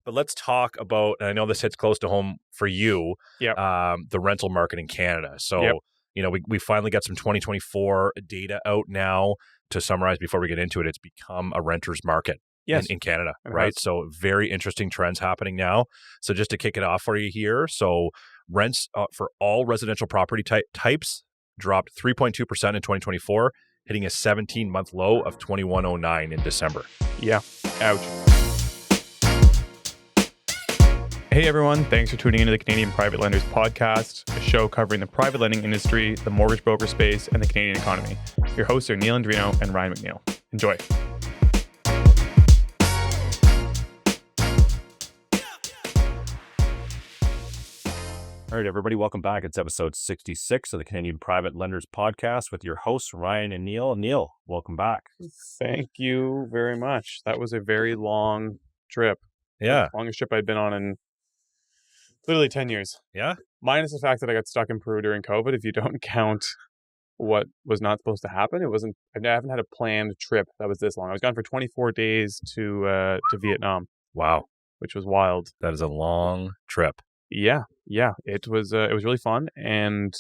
But let's talk about, and I know this hits close to home for you, Yep. the rental market in Canada. So, Yep. We finally got some 2024 data out now. To summarize before we get into it, it's become a renter's market in Canada, right? So very interesting trends happening now. So just to kick it off for you here. So rents for all residential property types dropped 3.2% in 2024, hitting a 17-month low of 2109 in December. Yeah. Ouch. Hey everyone, thanks for tuning into the Canadian Private Lenders Podcast, a show covering the private lending industry, the mortgage broker space, and the Canadian economy. Your hosts are Neal Andreino and Ryan MacNeil. Enjoy. All right, everybody, welcome back. It's episode 66 of the Canadian Private Lenders Podcast with your hosts, Ryan and Neal. Neal, welcome back. Thank you very much. That was a very long trip. Yeah. The longest trip I'd been on in literally 10 years. Yeah? Minus the fact that I got stuck in Peru during COVID. If you don't count what was not supposed to happen, I haven't had a planned trip that was this long. I was gone for 24 days to Vietnam. Wow. Which was wild. That is a long trip. Yeah. It was really fun. And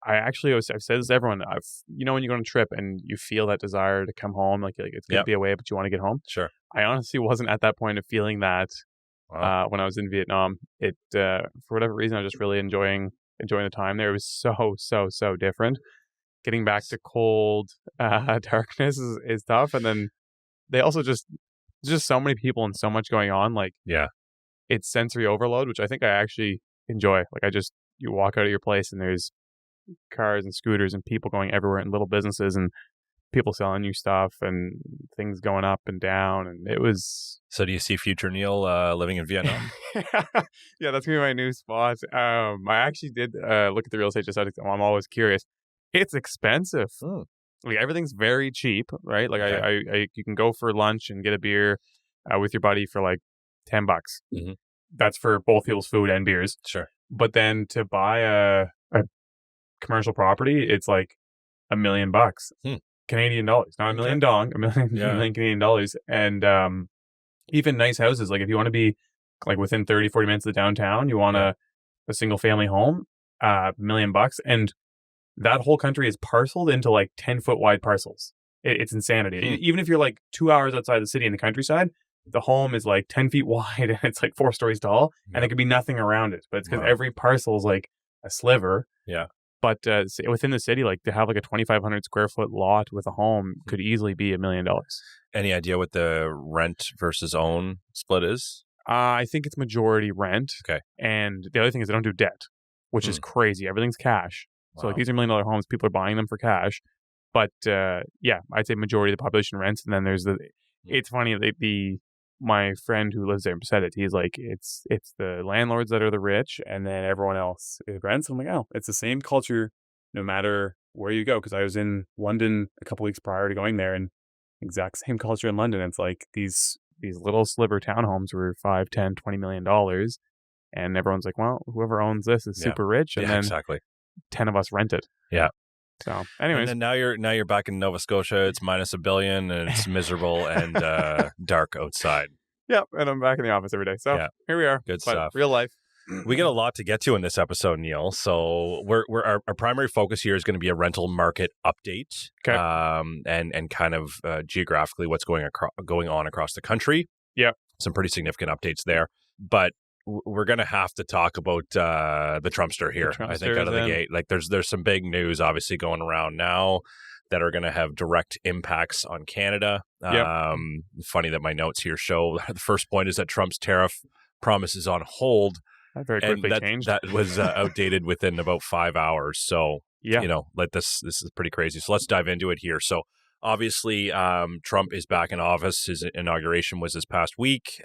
I've said this to everyone, when you go on a trip and you feel that desire to come home, like it's going to be away, but you want to get home. Sure. I honestly wasn't at that point of feeling that. Wow. When I was in Vietnam. It for whatever reason, I was just really enjoying the time there. It was so different. Getting back to cold darkness is tough, and then they also just so many people and so much going on. Like it's sensory overload, which I think I actually enjoy. Like you walk out of your place and there's cars and scooters and people going everywhere and little businesses and people selling you stuff and things going up and down, and it was. So do you see future Neal living in Vietnam? Yeah, that's gonna be my new spot. I actually did look at the real estate just I'm always curious. It's expensive. Like everything's very cheap, right? Like I you can go for lunch and get a beer with your buddy for like $10. Mm-hmm. That's for both people's food and beers. Sure. But then to buy a commercial property, it's like $1 million. Canadian dollars, not $1 million dong, $1 million Canadian dollars. And even nice houses, like if you want to be like within 30, 40 minutes of the downtown, you want a single family home, $1 million. And that whole country is parceled into like 10-foot wide parcels. It's insanity. Even if you're like 2 hours outside the city in the countryside, the home is like 10 feet wide and it's like 4 stories tall and there could be nothing around it. But it's because every parcel is like a sliver. Yeah. But within the city, like to have like a 2,500 square foot lot with a home could easily be $1 million. Any idea what the rent versus own split is? I think it's majority rent. Okay. And the other thing is they don't do debt, which is crazy. Everything's cash. Wow. So like these are $1 million homes. People are buying them for cash. But I'd say majority of the population rents. And then there's it's funny, my friend who lives there said it. He's like, it's the landlords that are the rich, and then everyone else rents. I'm like, oh, it's the same culture no matter where you go. Because I was in London a couple weeks prior to going there, and exact same culture in London. It's like these little sliver townhomes were $5, $10, $20 million, and everyone's like, well, whoever owns this is super rich, and then exactly 10 of us rent it. Yeah. So, anyways, and then now you're back in Nova Scotia. It's minus $1 billion, and it's miserable and dark outside. Yeah, and I'm back in the office every day. So here we are. Good stuff. Real life. We got a lot to get to in this episode, Neal. So our primary focus here is going to be a rental market update, and kind of geographically what's going on across the country. Yeah, some pretty significant updates there, but we're going to have to talk about the Trumpster here. I think out of the gate, like there's some big news obviously going around now that are going to have direct impacts on Canada. Funny that my notes here show the first point is that Trump's tariff promise is on hold. That very quickly changed. That was outdated within about 5 hours. So, this is pretty crazy. So let's dive into it here. So obviously, Trump is back in office. His inauguration was this past week.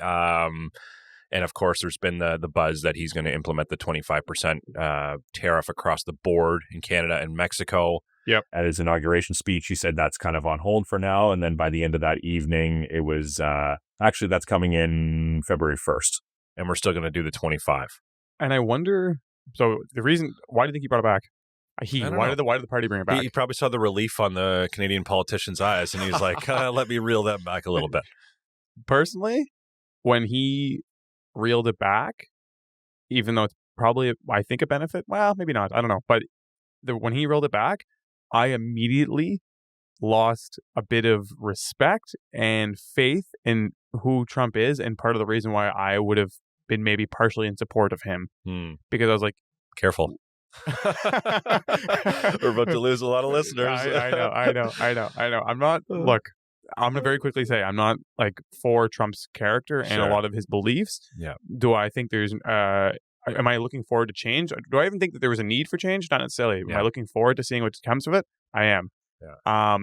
And of course, there's been the buzz that he's going to implement the 25% tariff across the board in Canada and Mexico. Yep. At his inauguration speech, he said that's kind of on hold for now. And then by the end of that evening, it was actually that's coming in February 1st. And we're still going to do the 25. And I wonder, so the reason, why do you think he brought it back? Why did the party bring it back? He probably saw the relief on the Canadian politician's eyes, and he was like, let me reel that back a little bit. Personally, when he reeled it back, even though it's probably, I think, a benefit. Well, maybe not. I don't know. But when he reeled it back, I immediately lost a bit of respect and faith in who Trump is, and part of the reason why I would have been maybe partially in support of him, because I was like, careful. We're about to lose a lot of listeners. I know. I'm not, look, I'm going to very quickly say I'm not like for Trump's character and a lot of his beliefs. Yeah. Do I think there's, am I looking forward to change? Do I even think that there was a need for change? Not necessarily. Am I looking forward to seeing what comes of it? I am. Yeah.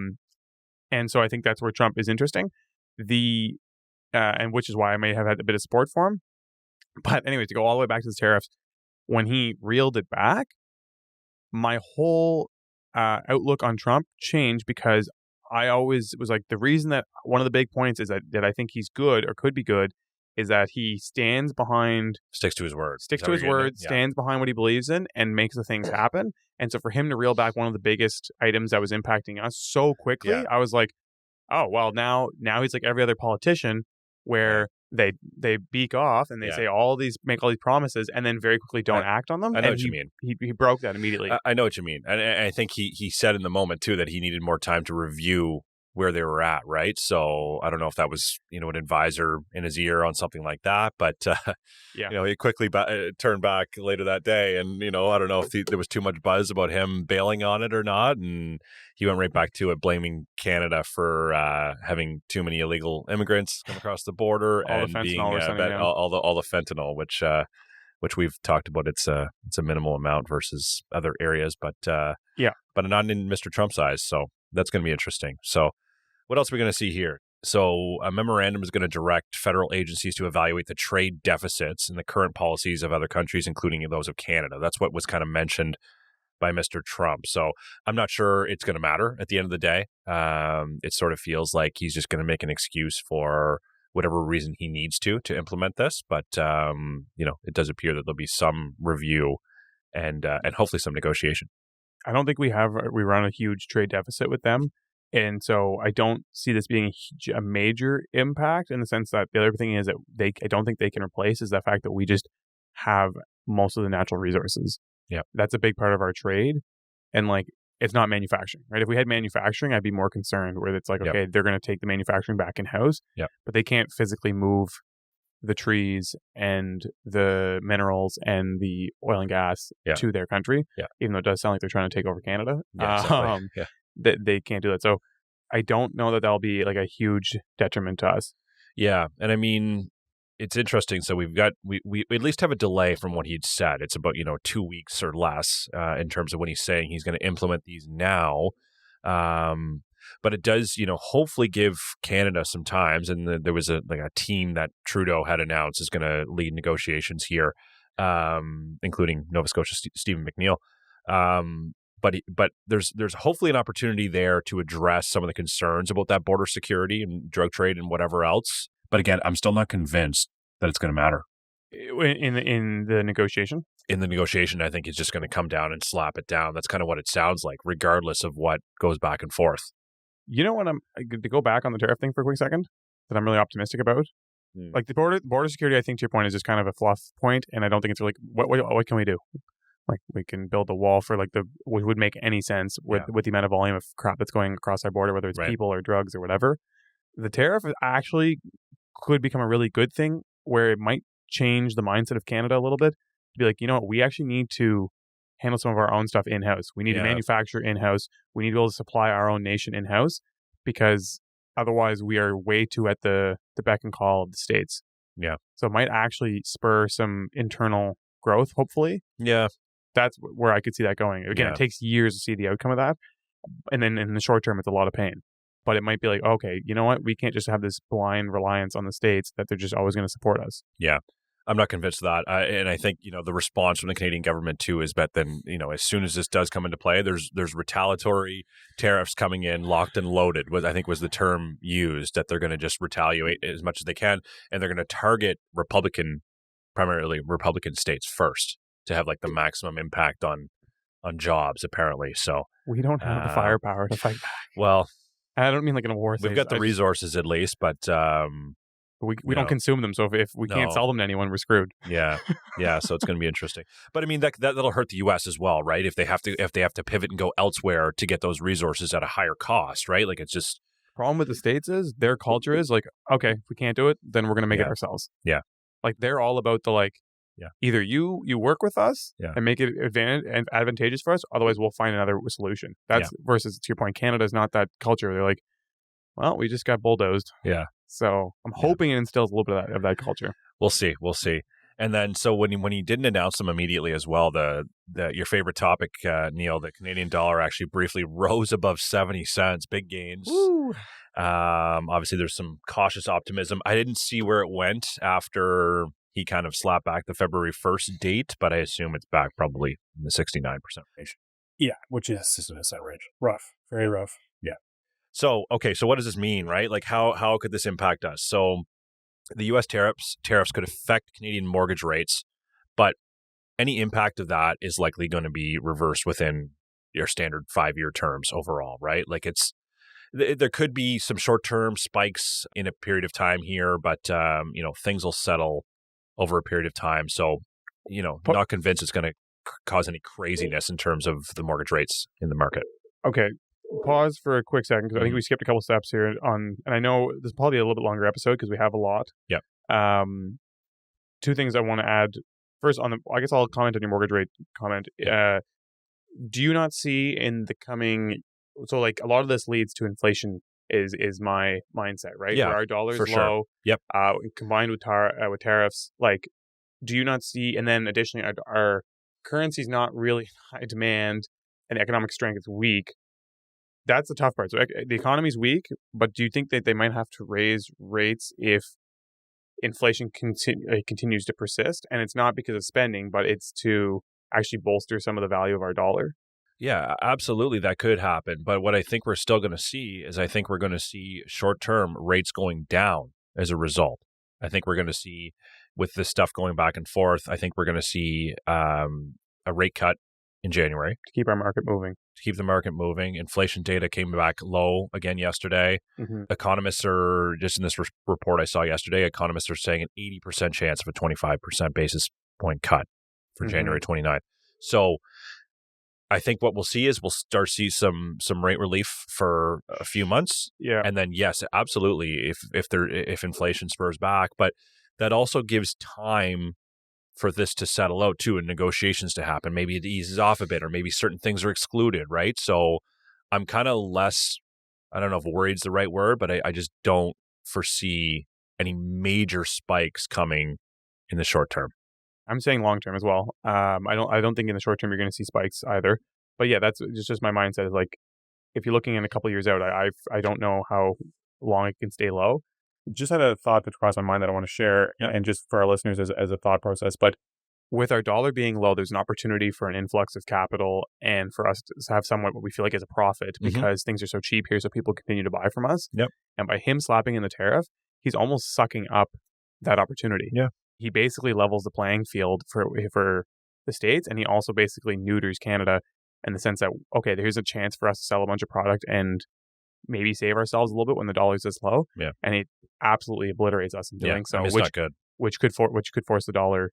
And so I think that's where Trump is interesting. And which is why I may have had a bit of support for him. But anyway, to go all the way back to the tariffs, when he reeled it back, my whole outlook on Trump changed, because I always was like, the reason that one of the big points is that I think he's good or could be good is that he stands behind, sticks to his words, stands behind what he believes in, and makes the things happen. And so for him to reel back one of the biggest items that was impacting us so quickly, I was like, oh, well, now he's like every other politician, where they beak off and they say make all these promises and then very quickly don't act on them. I know what you mean. He broke that immediately. I know what you mean. And I think he said in the moment too that he needed more time to review where they were at, right? So I don't know if that was, an advisor in his ear on something like that, but he quickly turned back later that day, and I don't know if there was too much buzz about him bailing on it or not, and he went right back to it, blaming Canada for having too many illegal immigrants come across the border, all and the being all the fentanyl, which we've talked about. It's a minimal amount versus other areas, but not in Mr. Trump's eyes. So that's going to be interesting. So what else are we going to see here? So a memorandum is going to direct federal agencies to evaluate the trade deficits and the current policies of other countries, including those of Canada. That's what was kind of mentioned by Mr. Trump. So I'm not sure it's going to matter at the end of the day. It sort of feels like he's just going to make an excuse for whatever reason he needs to implement this. But, it does appear that there'll be some review and hopefully some negotiation. I don't think we run a huge trade deficit with them. And so I don't see this being a major impact, in the sense that the other thing is that I don't think they can replace is the fact that we just have most of the natural resources. Yeah. That's a big part of our trade. And like, it's not manufacturing, right? If we had manufacturing, I'd be more concerned, where it's like, okay, they're going to take the manufacturing back in-house, but they can't physically move the trees and the minerals and the oil and gas to their country, even though it does sound like they're trying to take over Canada. Yeah, exactly. They can't do that. So I don't know that that'll be like a huge detriment to us. Yeah. And I mean, it's interesting. So we at least have a delay from what he'd said. It's about, 2 weeks or less in terms of when he's saying he's going to implement these now. But it does, hopefully give Canada some times. And there was a team that Trudeau had announced is going to lead negotiations here, including Nova Scotia Stephen MacNeil. But there's hopefully an opportunity there to address some of the concerns about that border security and drug trade and whatever else. But again, I'm still not convinced that it's going to matter. In the negotiation? In the negotiation, I think it's just going to come down and slap it down. That's kind of what it sounds like, regardless of what goes back and forth. You know what, to go back on the tariff thing for a quick second, that I'm really optimistic about? Like the border security, I think, to your point, is just kind of a fluff point, and I don't think it's really, what can we do? Like, we can build a wall for which would make any sense with the amount of volume of crap that's going across our border, whether it's people or drugs or whatever. The tariff actually could become a really good thing, where it might change the mindset of Canada a little bit. To be like, you know what, we actually need to handle some of our own stuff in-house. We need to manufacture in-house. We need to be able to supply our own nation in-house, because otherwise we are way too at the beck and call of the States. Yeah. So it might actually spur some internal growth, hopefully. Yeah. That's where I could see that going. Again, it takes years to see the outcome of that. And then in the short term, it's a lot of pain. But it might be like, okay, you know what? We can't just have this blind reliance on the States that they're just always going to support us. Yeah. I'm not convinced of that. And I think, the response from the Canadian government too is that then, as soon as this does come into play, there's retaliatory tariffs coming in, locked and loaded, I think was the term used, that they're going to just retaliate as much as they can. And they're going to target primarily Republican states first, to have the maximum impact on jobs, apparently. So we don't have the firepower to fight back. Well, I don't mean like in a war. We've got the resources at least, but We don't consume them, so if we can't sell them to anyone, we're screwed. Yeah. So it's going to be interesting. But I mean, that'll hurt the U.S. as well, right? If they have to pivot and go elsewhere to get those resources at a higher cost, right? Like, it's just problem with the States is their culture is like, okay, if we can't do it, then we're going to make it ourselves. Yeah. Like, they're all about the either you work with us and make it advantageous for us, otherwise we'll find another solution. That's versus, to your point, Canada's not that culture. They're like, well, we just got bulldozed. Yeah. So I'm hoping it instills a little bit of that culture. We'll see. And then, so when he didn't announce them immediately as well, your favorite topic, Neil, the Canadian dollar actually briefly rose above 70 cents, big gains. Woo. Obviously, there's some cautious optimism. I didn't see where it went after he kind of slapped back the February 1st date, but I assume it's back probably in the 69% range. Yeah, which is 69% range. Rough, very rough. Yeah. So, okay, so what does this mean, right? Like, how could this impact us? So the U.S. tariffs could affect Canadian mortgage rates, but any impact of that is likely going to be reversed within your standard 5-year terms overall, right? Like, there could be some short-term spikes in a period of time here, but things will settle over a period of time. So, not convinced it's going to cause any craziness in terms of the mortgage rates in the market. Okay. Pause for a quick second, because I think we skipped a couple steps here and I know this is probably a little bit longer episode because we have a lot. Yeah. Two things I want to add. First, I guess I'll comment on your mortgage rate comment. Do you not see in the coming, so like a lot of this leads to inflation is my mindset, right? Yeah, where our dollar's for low. Sure. Yep. Combined with tariffs, like, do you not see, and then additionally our currency's not really high demand and economic strength is weak. That's the tough part. So the economy's weak, but do you think that they might have to raise rates if inflation continues to persist? And it's not because of spending, but it's to actually bolster some of the value of our dollar? Yeah, absolutely. That could happen. But what I think we're still going to see is we're going to see short-term rates going down as a result. I think we're going to see, with this stuff going back and forth, I think we're going to see a rate cut in January. To keep our market moving. To keep the market moving. Inflation data came back low again yesterday. Mm-hmm. Economists are, just in this report I saw yesterday, economists are saying an 80% chance of a 25% basis point cut for January 29th. So I think what we'll see is we'll start to see some rate relief for a few months. Yeah. And then, yes, absolutely, if inflation spurs back. But that also gives time for this to settle out too, and negotiations to happen. Maybe it eases off a bit, or maybe certain things are excluded, right? So I'm kind of less, I don't know if worried's the right word, but I just don't foresee any major spikes coming in the short term. I'm saying long term as well. I don't think in the short term you're going to see spikes either. But yeah, that's just my mindset is like, if you're looking in a couple of years out, I don't know how long it can stay low. Just had a thought that crossed my mind that I want to share, and just for our listeners as a thought process. But with our dollar being low, there's an opportunity for an influx of capital and for us to have somewhat what we feel like is a profit because things are so cheap here, so people continue to buy from us. Yep. And by him slapping in the tariff, he's almost sucking up that opportunity. Yeah. He basically levels the playing field for the States, and he also basically neuters Canada in the sense that, okay, there's a chance for us to sell a bunch of product and maybe save ourselves a little bit when the dollar's this low. Yeah. And it absolutely obliterates us in doing so, it's not good. Which could force the dollar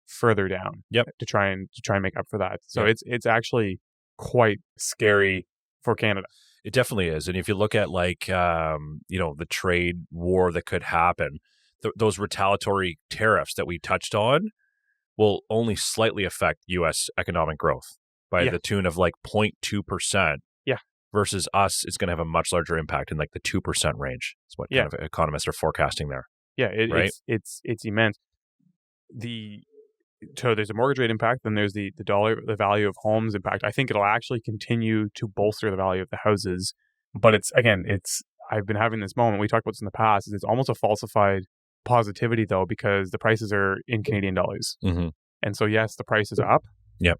further down. Yep. To try and make up for that. So it's actually quite scary for Canada. It definitely is. And if you look at the trade war that could happen, those retaliatory tariffs that we touched on will only slightly affect U.S. economic growth by the tune of 0.2%. Yeah. Versus us, it's going to have a much larger impact in the 2% range. That's what kind of economists are forecasting there. Yeah, right? It's immense. So there's a mortgage rate impact, then there's the dollar, the value of homes impact. I think it'll actually continue to bolster the value of the houses. But I've been having this moment, we talked about this in the past, it's almost a falsified positivity though, because the prices are in Canadian dollars. Mm-hmm. And so yes, the price is up. Yep.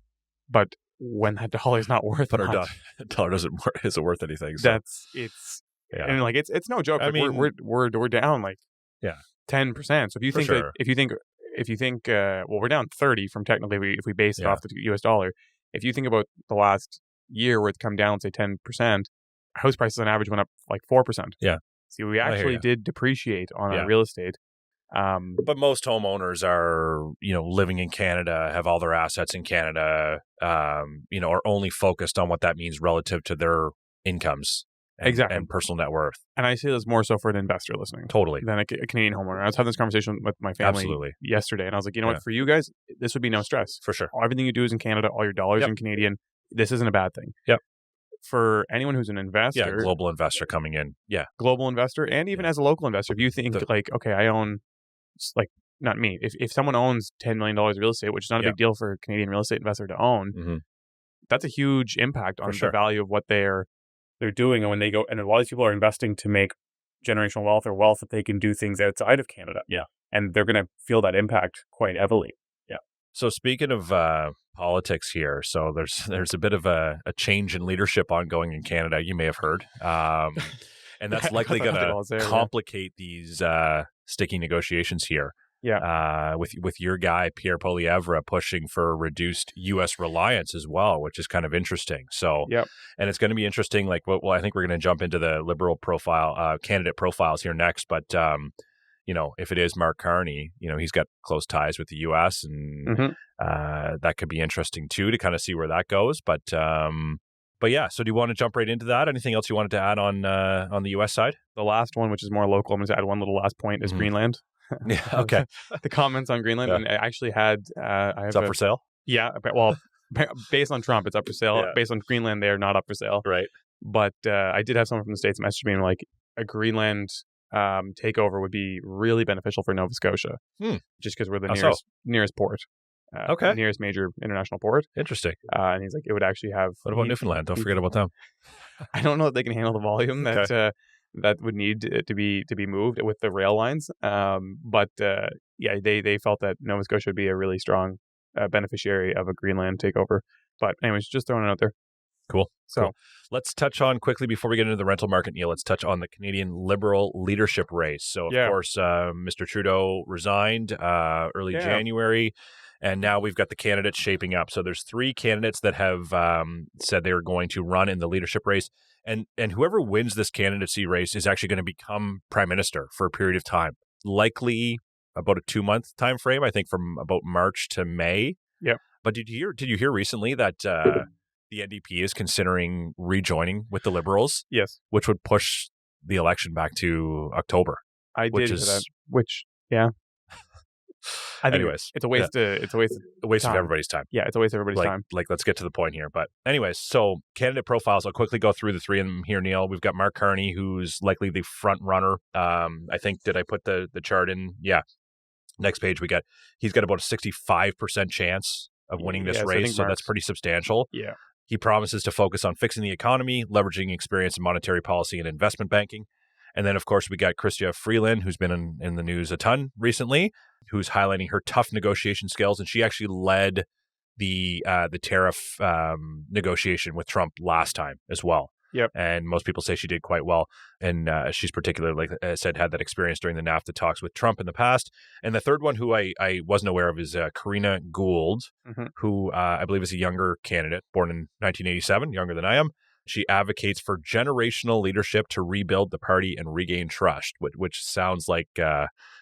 But when that dollar is not worth much, dollar isn't worth anything. So. And it's no joke. We're down 10%. So if you think we're down 30 from technically if we base it off the US dollar. If you think about the last year where it's come down say 10%, house prices on average went up 4%. Yeah. See, we actually did depreciate on our real estate. But most homeowners are, living in Canada, have all their assets in Canada, are only focused on what that means relative to their incomes and personal net worth. And I say this more so for an investor listening. Totally. Than a Canadian homeowner. I was having this conversation with my family yesterday, and I was like, what, for you guys, this would be no stress. For sure. Everything you do is in Canada, all your dollars in Canadian. This isn't a bad thing. Yep. For anyone who's an investor. Yeah, global investor coming in. Yeah. Global investor, and even as a local investor, if you think okay, I own, not me. If someone owns $10 million of real estate, which is not a big deal for a Canadian real estate investor to own, that's a huge impact on the value of what they're doing. And when they go, and a lot of people are investing to make generational wealth or wealth that they can do things outside of Canada. Yeah. And they're going to feel that impact quite heavily. Yeah. So speaking of politics here, so there's a bit of a change in leadership ongoing in Canada, you may have heard. And that's likely going to complicate these sticky negotiations here. Yeah. With your guy, Pierre Poilievre, pushing for reduced U.S. reliance as well, which is kind of interesting. So, and it's going to be interesting. I think we're going to jump into the Liberal profile, candidate profiles here next. But, if it is Mark Carney, he's got close ties with the U.S. and that could be interesting too, to kind of see where that goes. But yeah, so do you want to jump right into that? Anything else you wanted to add on the U.S. side? The last one, which is more local, I'm going to add one little last point, is Greenland. Yeah. Okay. The comments on Greenland, and I actually had. It's up for sale. Yeah. Well, based on Trump, it's up for sale. Yeah. Based on Greenland, they are not up for sale. Right. But I did have someone from the States message me like a Greenland takeover would be really beneficial for Nova Scotia, just because we're the nearest port. Nearest major international port. Interesting. And he's like, it would actually have. What about Newfoundland? Don't forget about them. I don't know if they can handle the volume that would need to be moved with the rail lines. But they felt that Nova Scotia would be a really strong beneficiary of a Greenland takeover. But anyways, just throwing it out there. Cool. So cool. Let's touch on quickly before we get into the rental market, Neil. Let's touch on the Canadian Liberal leadership race. So, of course, Mr. Trudeau resigned early January. And now we've got the candidates shaping up. So there's 3 candidates that have said they were going to run in the leadership race. And whoever wins this candidacy race is actually going to become prime minister for a period of time, likely about a 2-month time frame, I think from about March to May. Yep. But did you hear recently that the NDP is considering rejoining with the Liberals? Yes. Which would push the election back to October. I did hear that. Which, yeah. Anyways, it's a waste. It's a waste of everybody's time. Yeah, it's a waste of everybody's time. Let's get to the point here. But anyways, so candidate profiles. I'll quickly go through the 3 of them here, Neil. We've got Mark Carney, who's likely the front runner. I think, did I put the chart in? Yeah. Next page, he's got about a 65% chance of winning this race, so that's pretty substantial. Yeah. He promises to focus on fixing the economy, leveraging experience in monetary policy and investment banking. And then, of course, we got Chrystia Freeland, who's been in the news a ton recently, who's highlighting her tough negotiation skills. And she actually led the tariff negotiation with Trump last time as well. Yep. And most people say she did quite well. And she's particularly, like I said, had that experience during the NAFTA talks with Trump in the past. And the third one, who I wasn't aware of, is Karina Gould, who I believe is a younger candidate, born in 1987, younger than I am. She advocates for generational leadership to rebuild the party and regain trust, which sounds like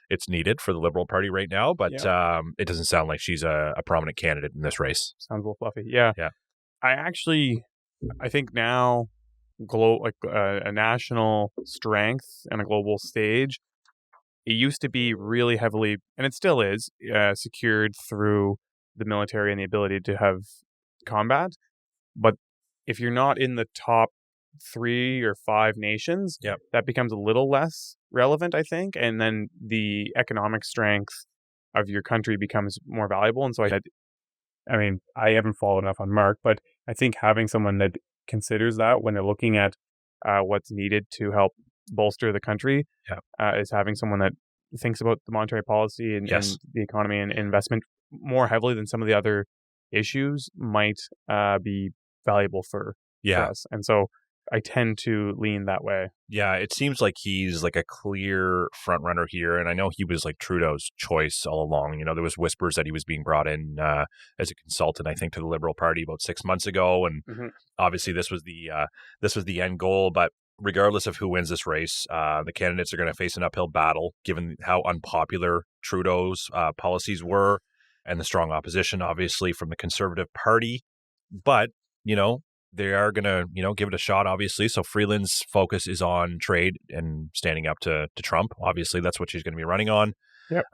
it's needed for the Liberal Party right now, but it doesn't sound like she's a prominent candidate in this race. Sounds a little fluffy. Yeah. I think now a national strength and a global stage, it used to be really heavily, and it still is, secured through the military and the ability to have combat. But if you're not in the top 3 or 5 nations, that becomes a little less relevant, I think. And then the economic strength of your country becomes more valuable. And so I haven't followed enough on Mark, but I think having someone that considers that when they're looking at what's needed to help bolster the country is having someone that thinks about the monetary policy and the economy and investment more heavily than some of the other issues might be valuable for us. And so I tend to lean that way. Yeah, it seems like he's like a clear front runner here. And I know he was like Trudeau's choice all along. There was whispers that he was being brought in as a consultant, I think, to the Liberal Party about 6 months ago. And obviously this was the end goal. But regardless of who wins this race, the candidates are going to face an uphill battle, given how unpopular Trudeau's policies were and the strong opposition, obviously, from the Conservative Party. But, they are going to, give it a shot, obviously. So Freeland's focus is on trade and standing up to Trump. Obviously, that's what she's going to be running on. Yep.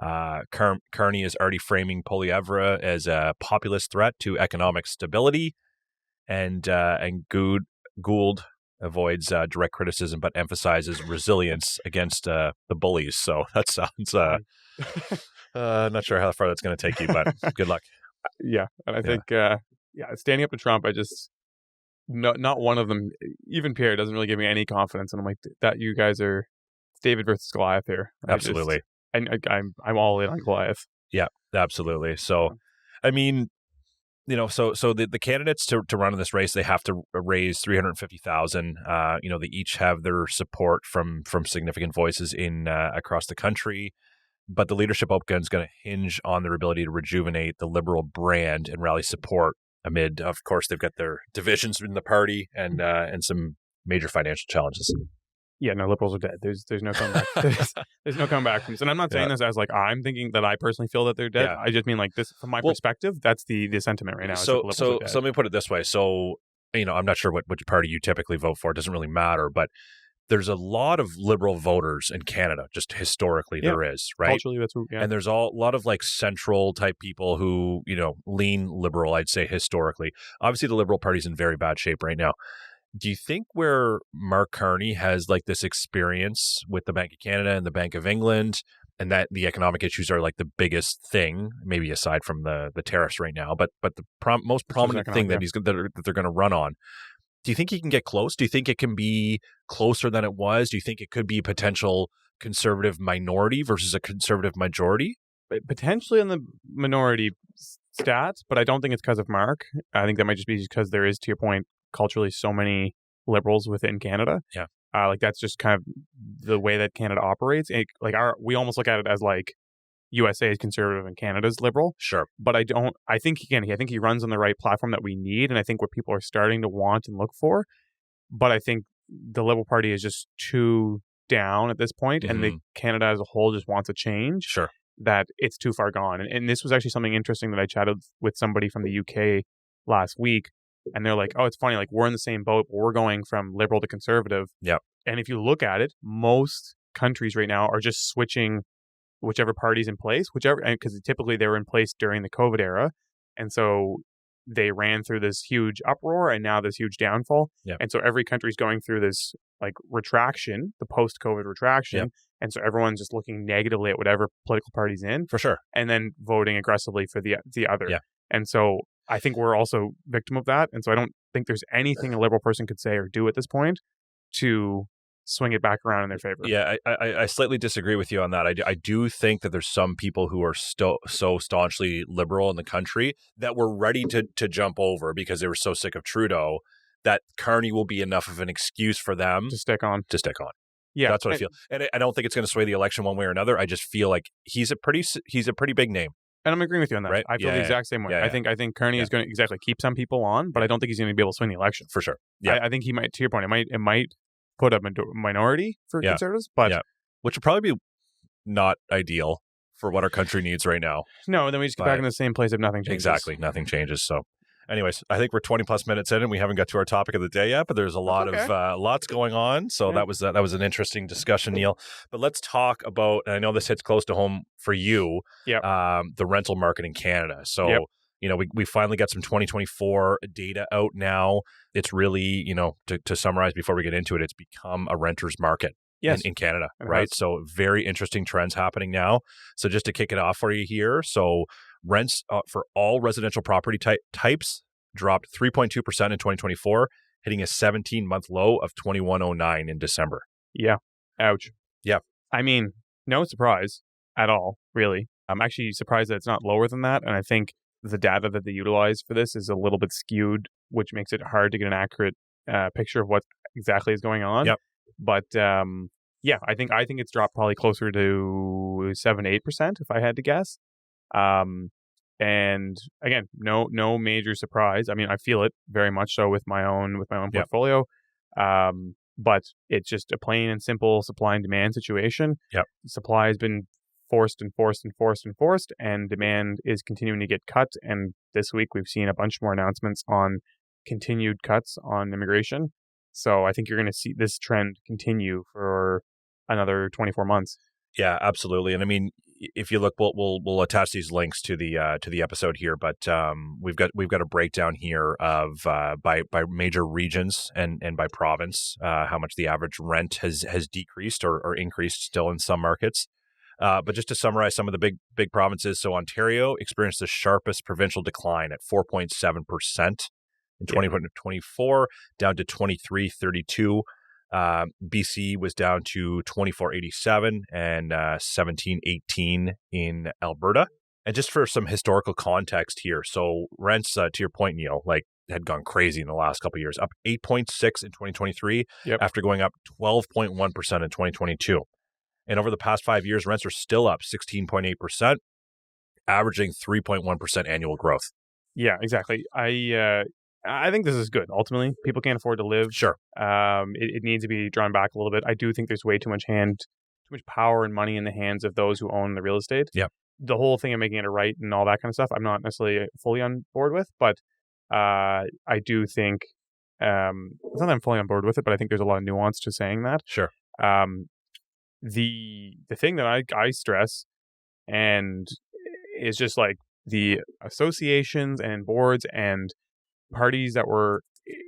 Kearney is already framing Poilievre as a populist threat to economic stability. And Gould avoids direct criticism, but emphasizes resilience against the bullies. So that sounds not sure how far that's going to take you, but good luck. Yeah, and I think standing up to Trump, I just not one of them. Even Pierre doesn't really give me any confidence, and I'm like, that you guys are David versus Goliath here. Absolutely, I'm all in on Goliath. Yeah, absolutely. So, I mean, so the candidates to run in this race, they have to raise $350,000. They each have their support from significant voices in across the country. But the leadership open is going to hinge on their ability to rejuvenate the Liberal brand and rally support amid, of course, they've got their divisions in the party and some major financial challenges. Yeah, no, Liberals are dead. There's no comeback. There's no comeback from this. And I'm not saying this as like I'm thinking that I personally feel that they're dead. I just mean like this from my perspective. That's the sentiment right now. So let me put it this way. So I'm not sure which party you typically vote for. It doesn't really matter, but there's a lot of Liberal voters in Canada. Just historically, there is, right? Culturally, that's and there's a lot of like central type people who lean Liberal. I'd say historically, obviously, the Liberal Party's in very bad shape right now. Do you think where Mark Carney has like this experience with the Bank of Canada and the Bank of England, and that the economic issues are like the biggest thing, maybe aside from the tariffs right now, but the most prominent thing that they're going to run on? Do you think he can get close? Do you think it can be closer than it was? Do you think it could be a potential conservative minority versus a conservative majority? Potentially on the minority stats, but I don't think it's because of Mark. I think that might just be because there is, to your point, culturally so many Liberals within Canada. Yeah. Like that's just kind of the way that Canada operates. We almost look at it as like USA is conservative and Canada's liberal. Sure. But I think he runs on the right platform that we need, and I think what people are starting to want and look for. But I think the Liberal Party is just too down at this point, and the Canada as a whole just wants a change. Sure. That it's too far gone. And this was actually something interesting that I chatted with somebody from the UK last week, and they're like, oh, it's funny, like we're in the same boat, but we're going from liberal to conservative. Yep. And if you look at it, most countries right now are just switching whichever party's in place, because typically they were in place during the COVID era. And so they ran through this huge uproar and now this huge downfall. Yep. And so every country's going through this like retraction, the post-COVID retraction. Yep. And so everyone's just looking negatively at whatever political party's in. For sure. And then voting aggressively for the other. Yeah. And so I think we're also victim of that. And so I don't think there's anything a Liberal person could say or do at this point to swing it back around in their favor. Yeah, I slightly disagree with you on that. I do think that there's some people who are so staunchly liberal in the country that were ready to jump over because they were so sick of Trudeau that Carney will be enough of an excuse for them to stick on. Yeah, that's what I feel. And I don't think it's going to sway the election one way or another. I just feel like he's a pretty big name. And I'm agreeing with you on that. Right? I feel the exact same way. Yeah, I think Carney is going to keep some people on, but I don't think he's going to be able to swing the election. For sure. Yeah. I think he might, to your point, it might put a minority for conservatives, but which would probably be not ideal for what our country needs right now. No, then we just get back in the same place if nothing changes. Exactly, nothing changes. So, anyways, I think we're 20 plus minutes in and we haven't got to our topic of the day yet, but there's a lot of lots going on. So that was an interesting discussion, Neil. But let's talk about, and I know this hits close to home for you, the rental market in Canada. So. We finally got some 2024 data out now. It's really, to summarize before we get into it, it's become a renter's market in Canada, right? So very interesting trends happening now. So just to kick it off for you here. So rents for all residential property types dropped 3.2% in 2024, hitting a 17-month low of 2109 in December. Yeah. Ouch. Yeah. I mean, no surprise at all, really. I'm actually surprised that it's not lower than that. And I think the data that they utilize for this is a little bit skewed, which makes it hard to get an accurate picture of what exactly is going on. Yep. But I think it's dropped probably closer to 7-8% if I had to guess. And again, no major surprise. I mean, I feel it very much so with my own portfolio. but it's just a plain and simple supply and demand situation. Yep. Supply has been forced, and demand is continuing to get cut. And this week we've seen a bunch more announcements on continued cuts on immigration. So I think you're going to see this trend continue for another 24 months. Yeah, absolutely. And I mean, if you look, we'll attach these links to the episode here, but we've got a breakdown here of by major regions and by province, how much the average rent has decreased or increased still in some markets. But just to summarize some of the big provinces, so Ontario experienced the sharpest provincial decline at 4.7% in 2024, down to 23.32. BC was down to 24.87 and 17.18 in Alberta. And just for some historical context here, so rents, to your point, Neil, like had gone crazy in the last couple of years, up 8.6 in 2023, after going up 12.1% in 2022. And over the past 5 years, rents are still up 16.8%, averaging 3.1% annual growth. Yeah, exactly. I think this is good. Ultimately, people can't afford to live. Sure. It needs to be drawn back a little bit. I do think there's way too much power and money in the hands of those who own the real estate. Yeah. The whole thing of making it a right and all that kind of stuff, I'm not necessarily fully on board with, but I do think it's not that I'm fully on board with it, but I think there's a lot of nuance to saying that. Sure. The thing that I stress and is just like the associations and boards and parties that were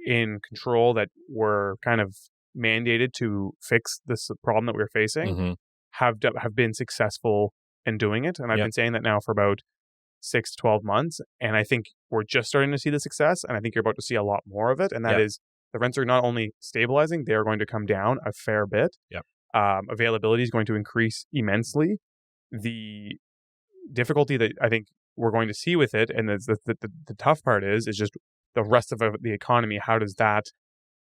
in control that were kind of mandated to fix this problem that we're facing have been successful in doing it. And I've been saying that now for about 6 to 12 months. And I think we're just starting to see the success. And I think you're about to see a lot more of it. And that is the rents are not only stabilizing, they are going to come down a fair bit. Availability is going to increase immensely. The difficulty that I think we're going to see with it, and the tough part is just the rest of the economy. How does that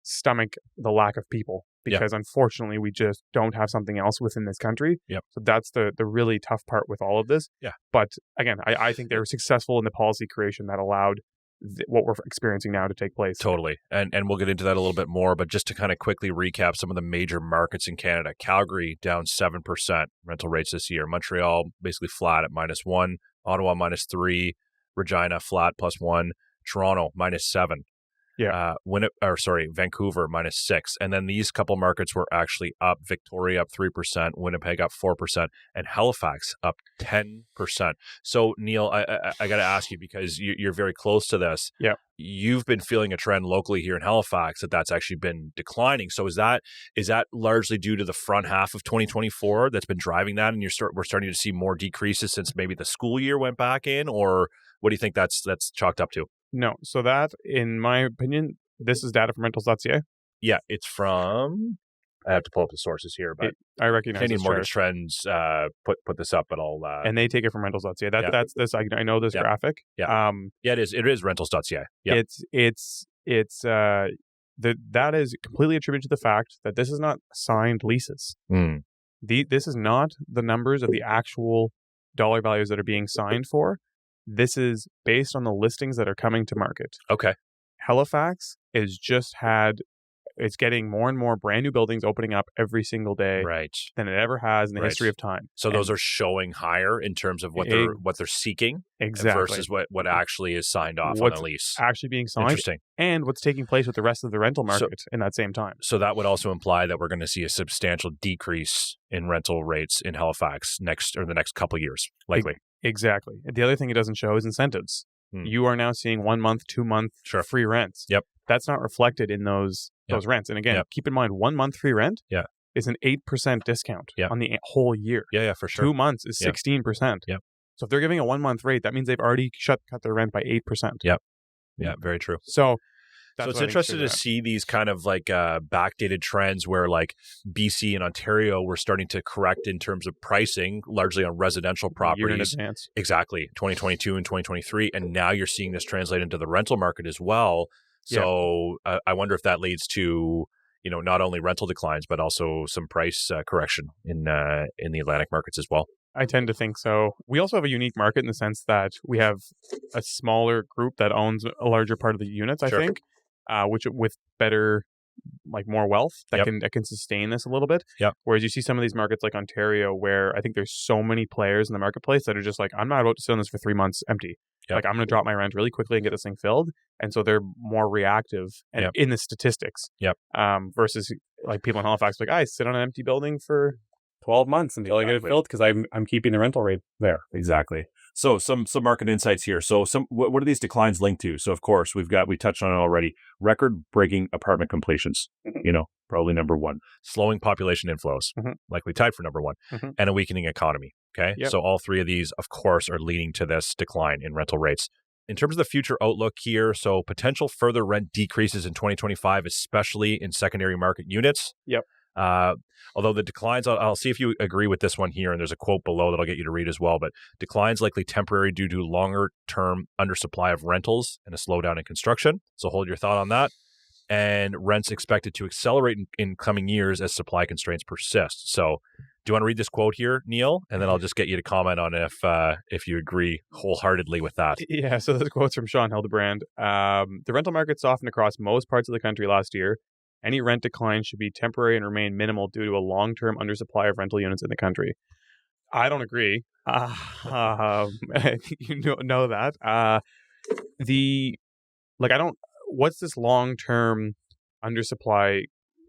stomach the lack of people? Because unfortunately, we just don't have something else within this country. So that's the really tough part with all of this. But again, I think they were successful in the policy creation that allowed what we're experiencing now to take place. Totally. And we'll get into that a little bit more, but just to kind of quickly recap some of the major markets in Canada. Calgary down 7% rental rates this year. Montreal basically flat at -1. Ottawa -3. Regina flat +1. Toronto -7. Vancouver -6. And then these couple markets were actually up. Victoria up 3%, Winnipeg up 4%, and Halifax up 10%. So, Neil, I got to ask you, because you're very close to this. You've been feeling a trend locally here in Halifax that's actually been declining. So is that largely due to the front half of 2024 that's been driving that, and we're starting to see more decreases since maybe the school year went back in, or what do you think that's chalked up to? No. So that, in my opinion, this is data from rentals.ca. Yeah, it's from, I have to pull up the sources here, but I recognize Canadian Mortgage Trends put this up, but I'll... and they take it from rentals.ca. That's this. I know this graphic. It is. It is rentals.ca. Yeah. That is completely attributed to the fact that this is not signed leases. This is not the numbers of the actual dollar values that are being signed for. This is based on the listings that are coming to market. Okay. Halifax it's getting more and more brand new buildings opening up every single day than it ever has in the history of time. So those are showing higher in terms of what they're seeking versus what actually is signed off on the lease. Actually being signed. Interesting. And what's taking place with the rest of the rental market in that same time. So that would also imply that we're going to see a substantial decrease in rental rates in Halifax the next couple of years, likely. Exactly. The other thing it doesn't show is incentives. You are now seeing 1 month, 2 month free rents. That's not reflected in those rents. And again, keep in mind, 1 month free rent is an 8% discount on the whole year. Yeah, for sure. 2 months is 16%. So if they're giving a 1 month rate, that means they've already cut their rent by 8%. Yeah, very true. So it's interesting to see these kind of like backdated trends where like BC and Ontario were starting to correct in terms of pricing, largely on residential properties. Year in advance. Exactly, 2022 and 2023. And now you're seeing this translate into the rental market as well. So I wonder if that leads to, not only rental declines, but also some price correction in the Atlantic markets as well. I tend to think so. We also have a unique market in the sense that we have a smaller group that owns a larger part of the units, I think. Which with better like more wealth that can sustain this a little bit. Yep. Whereas you see some of these markets like Ontario, where I think there's so many players in the marketplace that are just like, I'm not about to sit on this for 3 months empty. Yep. Like, I'm going to drop my rent really quickly and get this thing filled. And so they're more reactive and in the statistics. Yep. Versus like people in Halifax, like, I sit on an empty building for 12 months until I get it filled because I'm keeping the rental rate there. Exactly. So some market insights here. So what are these declines linked to? So of course we touched on it already. Record-breaking apartment completions. Probably number one. Slowing population inflows, likely tied for number one, and a weakening economy. Okay, so all three of these, of course, are leading to this decline in rental rates. In terms of the future outlook here, so potential further rent decreases in 2025, especially in secondary market units. Yep. Although the declines, I'll see if you agree with this one here, and there's a quote below that I'll get you to read as well, but declines likely temporary due to longer-term undersupply of rentals and a slowdown in construction. So hold your thought on that. And rents expected to accelerate in coming years as supply constraints persist. So do you want to read this quote here, Neil? And then I'll just get you to comment on if you agree wholeheartedly with that. Yeah, so this quote's from Sean Hildebrand. The rental market softened across most parts of the country last year. Any rent decline should be temporary and remain minimal due to a long-term undersupply of rental units in the country. I don't agree. You know that. What's this long-term undersupply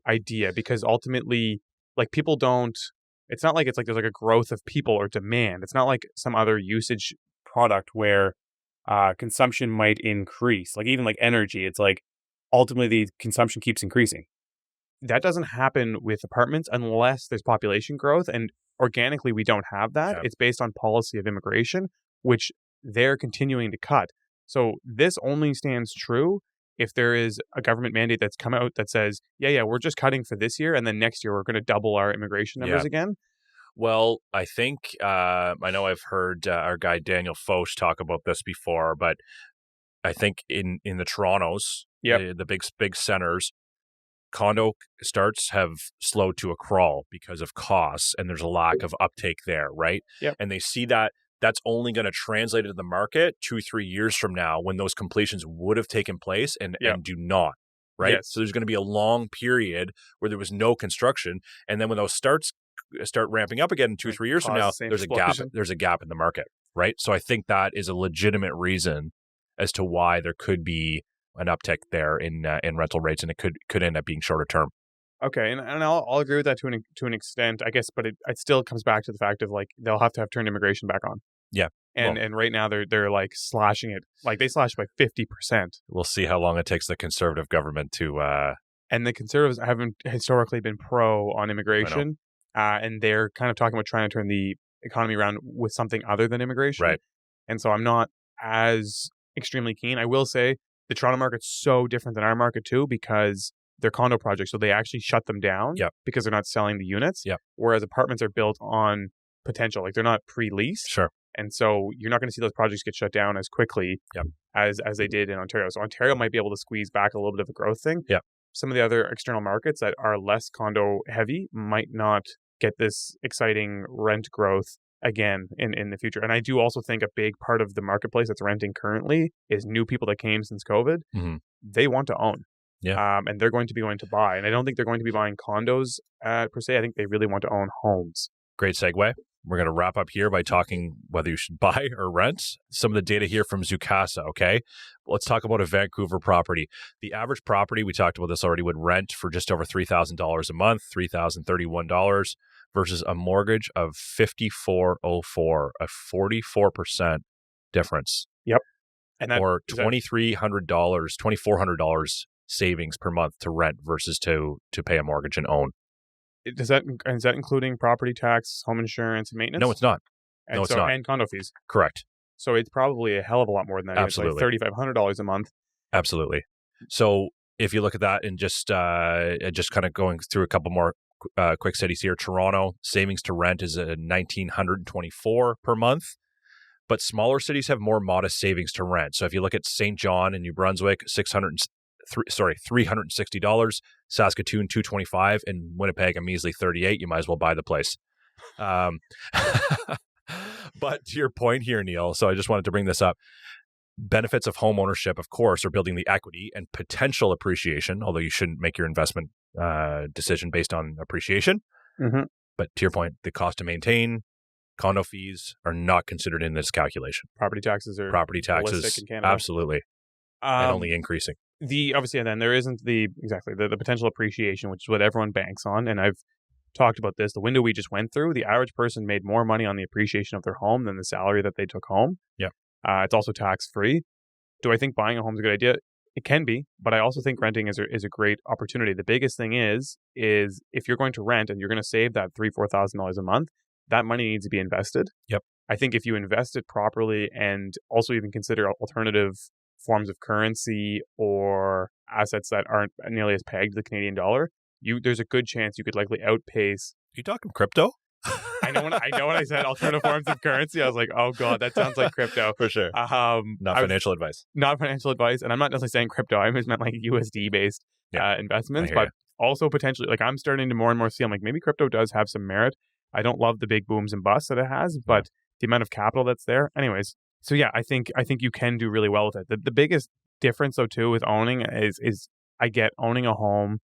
idea? Because ultimately, like, people don't, it's not like it's like there's like a growth of people or demand. It's not like some other usage product where consumption might increase. Like even like energy, it's like ultimately the consumption keeps increasing. That doesn't happen with apartments unless there's population growth, and organically we don't have that. It's based on policy of immigration, which they're continuing to cut. So this only stands true if there is a government mandate that's come out that says, we're just cutting for this year, and then next year we're going to double our immigration numbers again. Well, I think, I know I've heard our guy Daniel Foch talk about this before, but I think in the Torontos, the big centers, condo starts have slowed to a crawl because of costs, and there's a lack of uptake there, right? Yep. And they see that that's only going to translate into the market 2-3 years from now when those completions would have taken place and do not, right? Yes. So there's going to be a long period where there was no construction, and then when those start ramping up again in 2-3 years from now, there's a gap in the market, right? So I think that is a legitimate reason as to why there could be an uptick there in rental rates, and it could end up being shorter term. Okay, and I'll agree with that to an extent, I guess, but it still comes back to the fact of like they'll have to have turned immigration back on. Yeah, and right now they're like slashing it, like they slashed by 50%. We'll see how long it takes the Conservative government to. And the Conservatives haven't historically been pro on immigration, and they're kind of talking about trying to turn the economy around with something other than immigration. Right. And so I'm not as extremely keen. I will say the Toronto market's so different than our market too, because they're condo projects, so they actually shut them down because they're not selling the units. Whereas apartments are built on potential, like they're not pre-leased. Sure. And so you're not going to see those projects get shut down as quickly as they did in Ontario. So Ontario might be able to squeeze back a little bit of a growth thing. Some of the other external markets that are less condo heavy might not get this exciting rent growth again in the future. And I do also think a big part of the marketplace that's renting currently is new people that came since COVID. They want to own. And they're going to buy. And I don't think they're going to be buying condos per se. I think they really want to own homes. Great segue. We're going to wrap up here by talking whether you should buy or rent. Some of the data here from Zoocasa, okay? Let's talk about a Vancouver property. The average property, we talked about this already, would rent for just over $3,000 a month, $3,031, versus a mortgage of $5,404, a 44% difference. Yep. And or $2,400 savings per month to rent versus to pay a mortgage and own. Is that including property tax, home insurance, and maintenance? No, it's not. It's not. And condo fees. Correct. So it's probably a hell of a lot more than that. Absolutely. It's like $3,500 a month. Absolutely. So if you look at that and just kind of going through a couple more quick cities here, Toronto, savings to rent is $1,924 per month. But smaller cities have more modest savings to rent. So if you look at St. John and New Brunswick, $360, Saskatoon $225, and Winnipeg a measly $38. You might as well buy the place. But to your point here, Neil, so I just wanted to bring this up. benefits of home ownership, of course, are building the equity and potential appreciation, although you shouldn't make your investment decision based on appreciation. Mm-hmm. But to your point, the cost to maintain, condo fees are not considered in this calculation. Property taxes are ballistic in Canada. Absolutely. And only increasing. Obviously, and then there isn't the potential appreciation, which is what everyone banks on. And I've talked about this. The window we just went through, the average person made more money on the appreciation of their home than the salary that they took home. Yeah. It's also tax-free. Do I think buying a home is a good idea? It can be, but I also think renting is a great opportunity. The biggest thing is if you're going to rent and you're going to save that $3,000-$4,000 a month, that money needs to be invested. Yep. I think if you invest it properly and also even consider alternative forms of currency or assets that aren't nearly as pegged to the Canadian dollar, there's a good chance you could likely outpace. Are you talking crypto? I know when I said alternative forms of currency, I was like, oh God, that sounds like crypto. For sure. Not financial advice. Not financial advice. And I'm not necessarily saying crypto. I just meant like USD-based investments, but also potentially, like I'm starting to more and more see, I'm like, maybe crypto does have some merit. I don't love the big booms and busts that it has, but the amount of capital that's there. Anyways, so yeah, I think you can do really well with it. The biggest difference though too with owning is I get owning a home.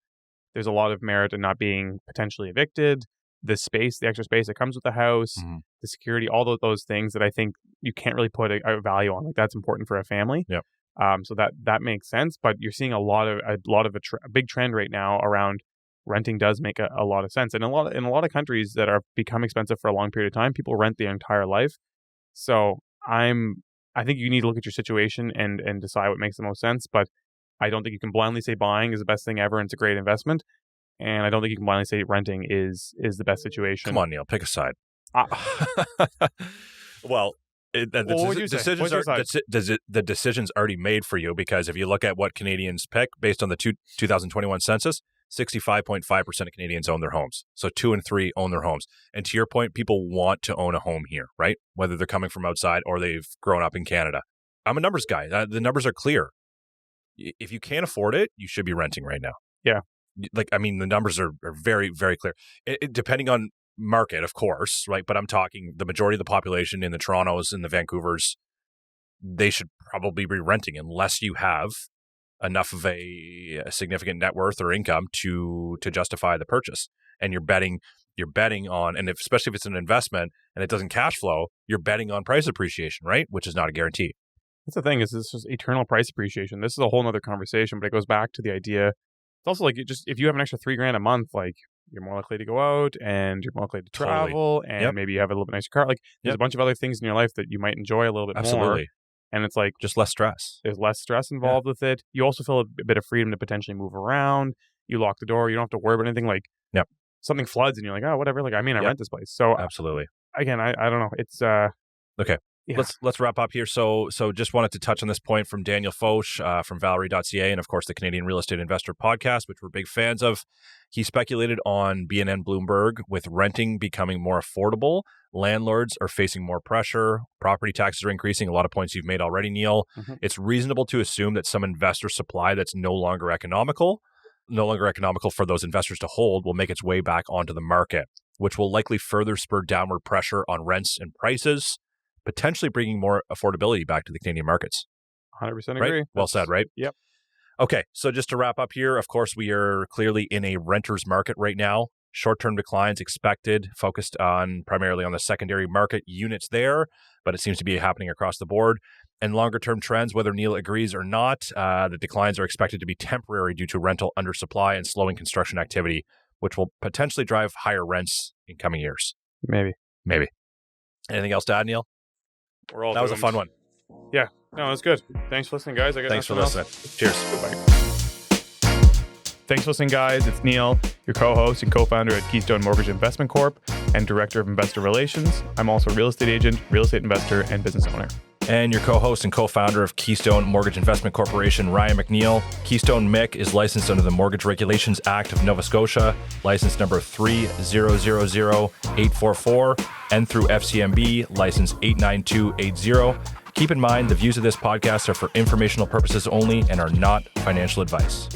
There's a lot of merit in not being potentially evicted. The extra space that comes with the house, the security, all those things that I think you can't really put a value on. Like that's important for a family. Yep. So that makes sense. But you're seeing a big trend right now around renting does make a lot of sense. And in a lot of countries that are become expensive for a long period of time, people rent their entire life. So I think you need to look at your situation and decide what makes the most sense. But I don't think you can blindly say buying is the best thing ever and it's a great investment. And I don't think you can blindly say renting is the best situation. Come on, Neil, pick a side. Well, the decision's already made for you, because if you look at what Canadians pick based on the 2021 census, 65.5% of Canadians own their homes. So 2 in 3 own their homes. And to your point, people want to own a home here, right? Whether they're coming from outside or they've grown up in Canada. I'm a numbers guy. The numbers are clear. If you can't afford it, you should be renting right now. Yeah. Like, I mean, the numbers are very, very clear. Depending on market, of course, right? But I'm talking the majority of the population in the Torontos and the Vancouvers, they should probably be renting unless you have enough of a significant net worth or income to justify the purchase. And you're betting on, and especially if it's an investment and it doesn't cash flow, you're betting on price appreciation, right? Which is not a guarantee. That's the thing, is this is eternal price appreciation. This is a whole nother conversation, but it goes back to the idea. It's also like if you have an extra $3,000 a month, like you're more likely to go out and you're more likely to travel and maybe you have a little bit nicer car. Like there's a bunch of other things in your life that you might enjoy a little bit more. And it's like just less stress. There's less stress involved with it. You also feel a bit of freedom to potentially move around. You lock the door. You don't have to worry about anything. Like something floods and you're like, oh, whatever. Like, I rent this place. So absolutely. Again, I don't know. It's okay. Yeah. Let's wrap up here. So just wanted to touch on this point from Daniel Foch from Valerie.ca and of course the Canadian Real Estate Investor Podcast, which we're big fans of. He speculated on BNN Bloomberg, with renting becoming more affordable, landlords are facing more pressure, property taxes are increasing. A lot of points you've made already, Neil. Mm-hmm. It's reasonable to assume that some investor supply that's no longer economical for those investors to hold will make its way back onto the market, which will likely further spur downward pressure on rents and prices, potentially bringing more affordability back to the Canadian markets. 100% agree. Right? Well said, right? Yep. Okay, so just to wrap up here, of course, we are clearly in a renter's market right now. Short-term declines expected, focused primarily on the secondary market units there, but it seems to be happening across the board. And longer-term trends, whether Neil agrees or not, the declines are expected to be temporary due to rental undersupply and slowing construction activity, which will potentially drive higher rents in coming years. Maybe. Anything else to add, Neil? That was a fun one. Yeah. No, it's good. Thanks for listening, guys. Thanks for listening. Cheers. Goodbye. Thanks for listening, guys. It's Neil, your co-host and co-founder at Keystone Mortgage Investment Corp. and Director of Investor Relations. I'm also a real estate agent, real estate investor, and business owner. And your co-host and co-founder of Keystone Mortgage Investment Corporation, Ryan MacNeil. Keystone MIC is licensed under the Mortgage Regulations Act of Nova Scotia, license number 3000844, and through FCMB, license 89280. Keep in mind, the views of this podcast are for informational purposes only and are not financial advice.